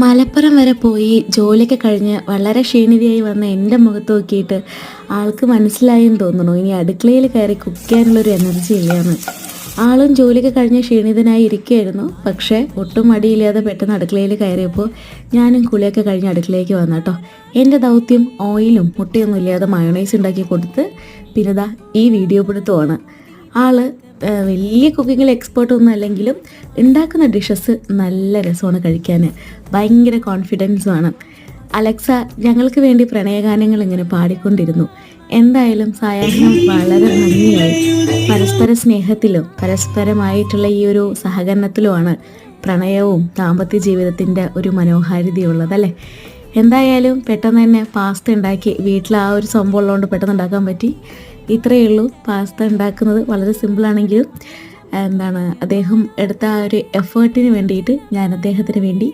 മലപ്പുറം വരെ പോയി ജോലിയൊക്കെ കഴിഞ്ഞ് വളരെ ക്ഷീണിതയായി വന്ന എൻ്റെ മുഖത്ത് നോക്കിയിട്ട് ആൾക്ക് മനസ്സിലായെന്ന് തോന്നുന്നു ഇനി അടുക്കളയിൽ കയറി കുക്ക് ചെയ്യാനുള്ളൊരു എനർജി ഇല്ലയെന്ന്. ആളും ജോലിയൊക്കെ കഴിഞ്ഞ് ക്ഷീണിതനായി ഇരിക്കുകയായിരുന്നു. പക്ഷേ ഒട്ടും മടിയില്ലാതെ പെട്ടെന്ന് അടുക്കളയിൽ കയറിയപ്പോൾ ഞാനും കുളിയൊക്കെ കഴിഞ്ഞ് അടുക്കളയിലേക്ക് വന്നു കേട്ടോ. എൻ്റെ ദൗത്യം ഓയിലും മുട്ടയൊന്നും ഇല്ലാതെ മയോണൈസ് ഉണ്ടാക്കി കൊടുത്ത് പിന്നെ ദാ ഈ വീഡിയോ പിടുത്തമാണ്. ആള് വലിയ കുക്കിങ്ങിൽ എക്സ്പേർട്ടൊന്നും അല്ലെങ്കിലും ഉണ്ടാക്കുന്ന ഡിഷസ് നല്ല രസമാണ് കഴിക്കാൻ, ഭയങ്കര കോൺഫിഡൻസുമാണ്. അലക്സ ഞങ്ങൾക്ക് വേണ്ടി പ്രണയഗാനങ്ങൾ ഇങ്ങനെ പാടിക്കൊണ്ടിരുന്നു. എന്തായാലും സായാഹ്നം വളരെ നന്ദിയായി. പരസ്പര സ്നേഹത്തിലും പരസ്പരമായിട്ടുള്ള ഈ ഒരു സഹകരണത്തിലുമാണ് പ്രണയവും ദാമ്പത്യ ജീവിതത്തിൻ്റെ ഒരു മനോഹാരിതയുള്ളതല്ലേ. എന്തായാലും പെട്ടെന്ന് തന്നെ പാസ്ത ഉണ്ടാക്കി, വീട്ടിൽ ആ ഒരു സംഭവം ഉള്ളതുകൊണ്ട് പെട്ടെന്ന് ഉണ്ടാക്കാൻ പറ്റി. ഇത്രയേ ഉള്ളൂ. പാസ്ത ഉണ്ടാക്കുന്നത് വളരെ സിമ്പിളാണെങ്കിലും അദ്ദേഹം എടുത്ത ആ ഒരു എഫേർട്ടിന് വേണ്ടിയിട്ട് ഞാൻ അദ്ദേഹത്തിന് വേണ്ടി